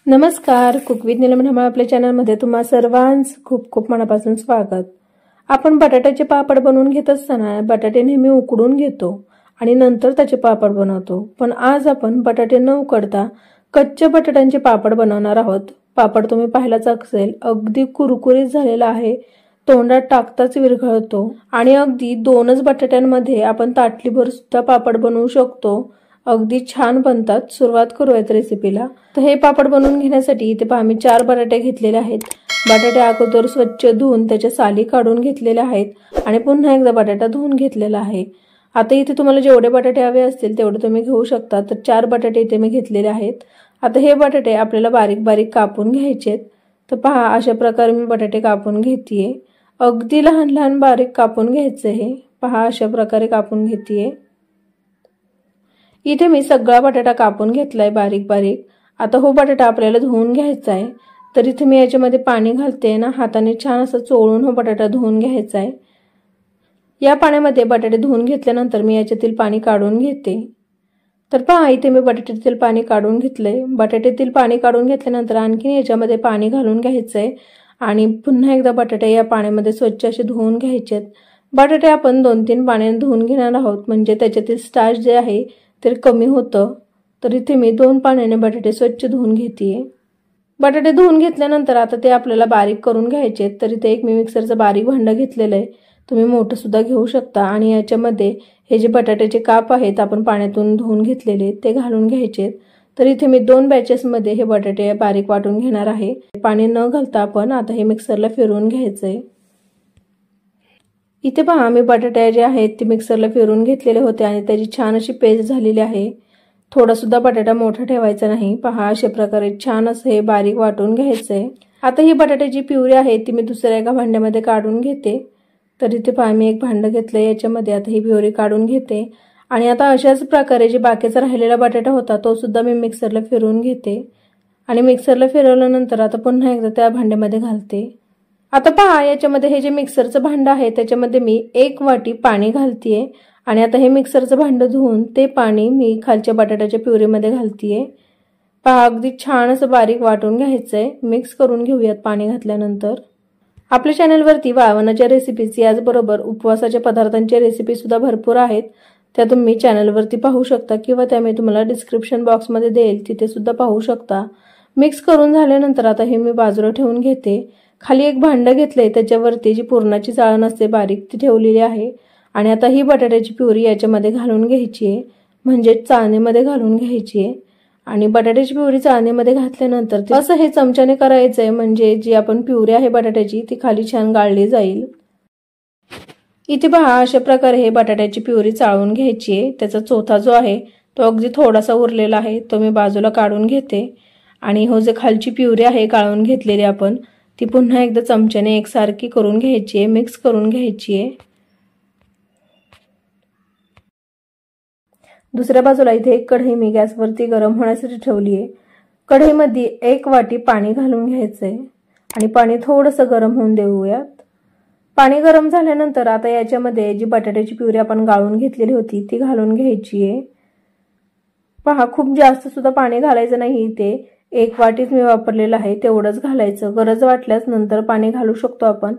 नमस्कार, cook with Neelam आपल्या चॅनलमध्ये तुम्हा सर्वांचं खूप खूप मनापासून स्वागत। आपण बटाट्याचे पापड बनवून घेत असताना बटाटे नेहमी उकडून घेतो आणि नंतर त्याचे पापड बनवतो, पण आज आपण बटाटे न उकडता कच्च्या बटाट्यांचे पापड बनवणार आहोत। पापड तुम्ही पाहिलाच असेल, अगदी कुरकुरीत झालेला आहे, तोंडात टाकताच विरघळतो आणि अगदी 2च बटाट्यांमध्ये आपण ताटलीभर सुद्धा पापड बनवू शकतो। अगदी छान बनतात। सुरुवात करूयात रेसिपीला। तर हे पापड बनवून घेण्यासाठी इथे पहा मी 4 बटाटे घेतलेले आहेत। बटाटे अगोदर स्वच्छ धुवून त्याच्या साली काढून घेतलेले आहेत आणि पुन्हा एकदा बटाटा धुवून घेतलेला आहे। आता इथे तुम्हाला जेवढे बटाटे हवे असतील तेवढे तुम्ही घेऊ शकता। तर 4 बटाटे इथे मी घेतलेले आहेत। आता हे बटाटे आपल्याला बारीक बारीक कापून घ्यायचेत। तर पहा अशा प्रकारे मी बटाटे कापून घेतीये। अगदी लहान लहान बारीक कापून घ्यायचे हे। पहा अशा प्रकारे कापून घेतीये। इथे मी सगळा बटाटा कापून घेतलाय बारीक बारीक। आता हो बटाटा आपल्याला धुवून घ्यायचा आहे। तर इथे मी याच्यामध्ये पाणी घालते ना, हाताने छान असं चोळून हो बटाटा धुवून घ्यायचा आहे। या पाण्यामध्ये बटाटे धुवून घेतल्यानंतर मी याच्यातील पाणी काढून घेते। तर पहा इथे मी बटाट्यातील पाणी काढून घेतलंय। बटाट्यातील पाणी काढून घेतल्यानंतर आणखी याच्यामध्ये पाणी घालून घ्यायचंय आणि पुन्हा एकदा बटाटे या पाण्यामध्ये स्वच्छ असे धुवून घ्यायचेत। बटाटे आपण 2-3 पाण्याने धुवून घेणार आहोत, म्हणजे त्याच्यातील स्टार्च जे आहे ते कमी होतं। तर इथे मी 2 पाण्याने बटाटे स्वच्छ धुवून घेतीये। बटाटे धुवून घेतल्यानंतर आता ते आपल्याला बारीक करून घ्यायचे। तर इथे एक मी मिक्सरचं बारीक भांडं घेतलेलं आहे, तुम्ही मोठं सुद्धा घेऊ शकता आणि याच्यामध्ये हे जे बटाट्याचे काप आहेत आपण पाण्यातून धुवून घेतलेले ते घालून घ्यायचे। तर इथे मी 2 बॅचेसमध्ये हे बटाटे बारीक वाटून घेणार आहे। पाणी न घालता आपण आता हे मिक्सरला फिरवून घ्यायचंय। इथे पहा मी बटाटे जे आहेत ते मिक्सरला फिरवून घेतलेले होते आणि त्याची छान अशी पेस्ट झालेली आहे। थोडा सुद्धा बटाटा मोठा ठेवायचा नाही। पहा अशा प्रकारे छान असं हे बारीक वाटून घ्यायचंय। आता ही बटाट्याची प्युरी आहे ती मी दुसऱ्या एका भांड्यामध्ये काढून घेते। तर इथे पहा मी एक भांडं घेतलंय, याच्यामध्ये आता ही प्युरी काढून घेते आणि आता अशाच प्रकारे जे बाकीचा राहिलेला बटाटा होता तो सुद्धा मी मिक्सरला फिरवून घेते आणि मिक्सरला फिरवल्यानंतर आता पुन्हा एकदा त्या भांड्यामध्ये घालते। आता पहा याच्यामध्ये हे जे मिक्सरचं भांडं आहे त्याच्यामध्ये मी 1 वाटी पाणी घालतीये आणि आता हे मिक्सरचं भांडं धुवून ते पाणी मी खालच्या बटाट्याच्या प्युरीमध्ये घालतीये। पहा अगदी छान असं बारीक वाटून घ्यायचंय। मिक्स करून घेऊयात पाणी घातल्यानंतर। आपल्या चॅनलवरती वाळवणाच्या रेसिपीज याचबरोबर उपवासाच्या पदार्थांच्या रेसिपी सुद्धा भरपूर आहेत, त्या तुम्ही चॅनलवरती पाहू शकता किंवा त्या मी तुम्हाला डिस्क्रिप्शन बॉक्समध्ये देईल, तिथे सुद्धा पाहू शकता। मिक्स करून झाल्यानंतर आता हे मी बाजूला ठेवून घेते। खाली एक भांडं घेतलंय, त्याच्यावरती जी पुरणाची चाळण असते बारीक ती ठेवलेली आहे आणि आता ही बटाट्याची प्युरी याच्यामध्ये घालून घ्यायची आहे, म्हणजे चाळणीमध्ये घालून घ्यायची आहे आणि बटाट्याची प्युरी चाळणीमध्ये घातल्यानंतर असं हे चमच्याने करायचंय, म्हणजे जी आपण प्युरी आहे बटाट्याची ती खाली छान गाळली जाईल। इथे पहा अशा प्रकारे हे बटाट्याची प्युरी चाळून घ्यायची आहे। त्याचा चोथा जो आहे तो अगदी थोडासा उरलेला आहे, तो मी बाजूला काढून घेते आणि हो जे खालची प्युरी आहे गाळून घेतलेली आपण ती पुन्हा एकदा चमच्याने एकसारखी करून घ्यायची आहे, मिक्स करून घ्यायची आहे। दुसऱ्या बाजूला इथे एक कढई मी गॅसवरती गरम होण्यासाठी ठेवली आहे। कढईमध्ये 1 वाटी पाणी घालून घ्यायचंय आणि पाणी थोडंसं गरम होऊन देऊयात। पाणी गरम झाल्यानंतर आता याच्यामध्ये जी बटाट्याची प्युरी आपण गाळून घेतलेली होती ती घालून घ्यायची आहे। पहा खूप जास्त सुद्धा पाणी घालायचं नाही, इथे 1 वाटीच मी वापरलेलं आहे तेवढंच घालायचं। गरज वाटल्यास नंतर पाणी घालू शकतो आपण,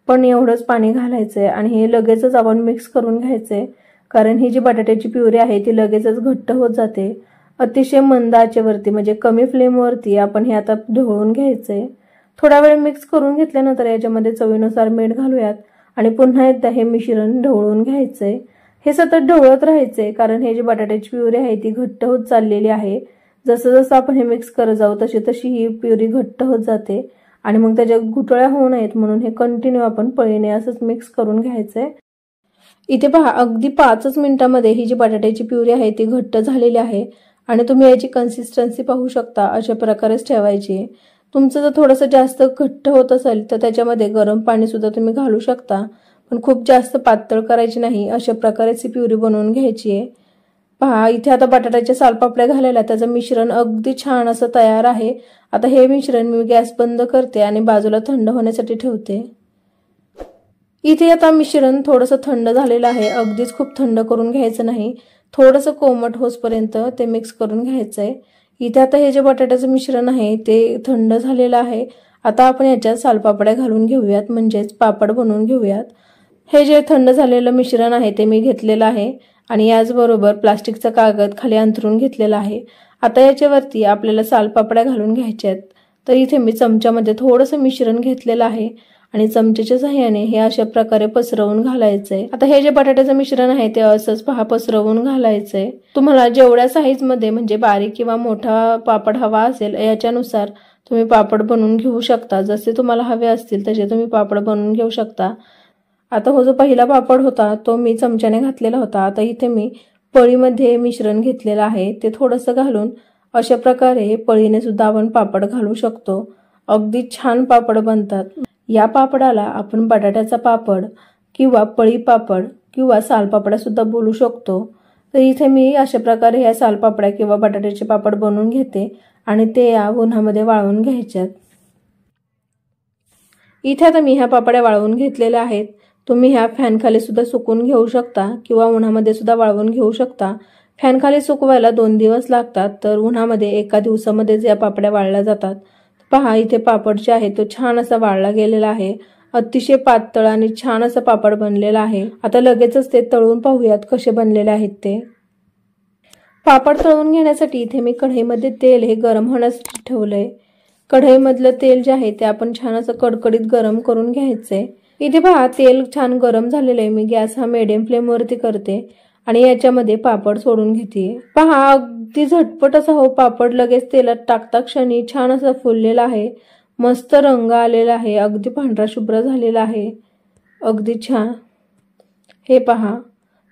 पण एवढंच पाणी घालायचंय आणि हे लगेचच आपण मिक्स करून घ्यायचंय, कारण ही जी बटाट्याची प्युरी आहे ती लगेचच घट्ट होत जाते। अतिशय मंद आचेवरती म्हणजे कमी फ्लेमवरती आपण हे आता ढवळून घ्यायचंय। थोडा वेळ मिक्स करून घेतल्यानंतर याच्यामध्ये चवीनुसार मीठ घालूयात आणि पुन्हा एकदा हे मिश्रण ढवळून घ्यायचंय। हे सतत ढवळत राहायचंय, कारण हे जी बटाट्याची प्युरी आहे ती घट्ट होत चाललेली आहे। जसं जसं आपण हे मिक्स करत जाऊ तशी तशी ही प्युरी घट्ट होत जाते आणि मग त्याच्या गुठळ्या होऊ नयेत म्हणून हे कंटिन्यू आपण पळीने असंच मिक्स करून घ्यायचंय। इथे पहा अगदी 5च मिनिटांमध्ये ही जी बटाट्याची प्युरी आहे ती घट्ट झालेली आहे आणि तुम्ही याची कन्सिस्टन्सी पाहू शकता, अशा प्रकारेच ठेवायची। तुमचं जर थोडंसं जास्त घट्ट होत असेल तर त्याच्यामध्ये गरम पाणी सुद्धा तुम्ही घालू शकता, पण खूप जास्त पातळ करायची नाही। अशा प्रकारेच ही प्युरी बनवून घ्यायची आहे। पहा इथे आता बटाट्याच्या सालपापड्या घालायला त्याचं मिश्रण अगदी छान असं तयार आहे। आता हे मिश्रण मी गॅस बंद करते आणि बाजूला थंड होण्यासाठी ठेवते। इथे आता मिश्रण थोडंसं थंड झालेलं आहे, अगदीच खूप थंड करून घ्यायचं नाही, थोडंसं कोमट होसपर्यंत ते मिक्स करून घ्यायचंय। इथे आता हे जे बटाट्याचं मिश्रण आहे ते थंड झालेलं आहे। आता आपण याच्यात सालपापड्या घालून घेऊयात, म्हणजेच पापड बनवून घेऊयात। हे जे थंड झालेलं मिश्रण आहे ते मी घेतलेलं आहे आणि याचबरोबर प्लास्टिकचा कागद खाली अंथरून घेतलेला आहे। आता याच्यावरती आपल्याला सालपापड्या घालून घ्यायच्या आहेत। तर इथे मी चमच्यामध्ये थोडंसं मिश्रण घेतलेलं आहे आणि चमच्याच्या सहाय्याने हे अशा प्रकारे पसरवून घालायचंय। आता हे जे बटाट्याचं मिश्रण आहे ते असंच पसरवून घालायचंय। तुम्हाला जेवढ्या साईज मध्ये म्हणजे बारीक किंवा मोठा पापड हवा असेल याच्यानुसार तुम्ही पापड बनवून घेऊ शकता। जसे तुम्हाला हवे असतील तसे तुम्ही पापड बनवून घेऊ शकता। आता हो जो पहिला पापड होता तो मी चमच्याने घातलेला होता। आता इथे मी पळीमध्ये मिश्रण घेतलेलं आहे ते थोडंसं घालून अशा प्रकारे पळीने सुद्धा आपण पापड घालू शकतो। अगदी छान पापड बनतात। या पापडाला आपण बटाट्याचा पापड किंवा पळी पापड किंवा सालपापड्या सुद्धा बोलू शकतो। तर इथे मी अशा प्रकारे या सालपापड्या किंवा बटाट्याचे पापड बनवून घेते आणि ते या उन्हामध्ये वाळवून घ्यायच्यात। इथे आता मी ह्या पापड्या वाळवून घेतलेल्या आहेत। तुम्ही ह्या फॅन खाली सुद्धा सुकून घेऊ शकता किंवा उन्हामध्ये सुद्धा वाळवून घेऊ शकता। फॅन खाली सुकवायला 2 दिवस लागतात, तर उन्हामध्ये एका दिवसामध्येच या पापड्या वाळल्या जातात। पहा इथे पापड जे आहे तो छान असा वाळला गेलेला आहे। अतिशय पातळ आणि छान असा पापड बनलेला आहे। आता लगेचच ते तळून पाहूयात कसे बनलेले आहेत ते। पापड तळून घेण्यासाठी इथे मी कढईमध्ये तेल हे गरम होण्यासाठी ठेवलंय। कढईमधलं तेल जे आहे ते आपण छान असं कडकडीत गरम करून घ्यायचंय। इथे पहा तेल छान गरम झालेलं आहे। मी गॅस हा मीडियम फ्लेम वरती करते आणि याच्यामध्ये पापड सोडून घेते। पहा अगदी झटपट असा हो पापड लगेच तेलात टाकता क्षणी छान असा फुललेला आहे। मस्त रंग आलेला आहे, अगदी पांढरा शुभ्र झालेला आहे, अगदी छान। हे पहा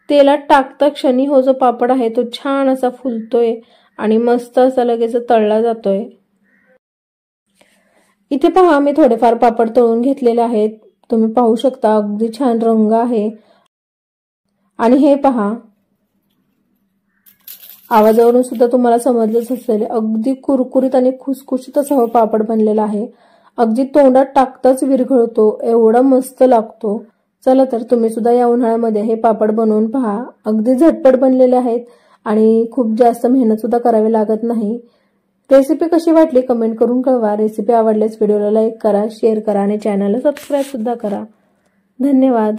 तेलात टाकता क्षणी हो जो पापड आहे तो छान असा फुलतोय आणि मस्त असा लगेच तळला जातोय। इथे पहा मी थोडेफार पापड तळून घेतलेले आहेत। तुम्ही पाहू शकता अगदी छान रंग आहे आणि हे पहा आवाजावरून सुद्धा तुम्हाला समजलंच असेल, अगदी कुरकुरीत आणि खुसखुशीत असा हा पापड बनलेला आहे। अगदी तोंडात टाकताच विरघळतो, एवढा मस्त लागतो। चला तर तुम्ही सुद्धा या उन्हाळ्यामध्ये हे पापड बनवून पहा। अगदी झटपट बनलेले आहेत आणि खूप जास्त मेहनत सुद्धा करावी लागत नाही। रेसिपी कशी वाटली कमेंट करून कळवा। रेसिपी आवडल्यास व्हिडिओला लाईक करा, शेअर करा आणि चॅनलला सबस्क्राईब सुद्धा करा। धन्यवाद।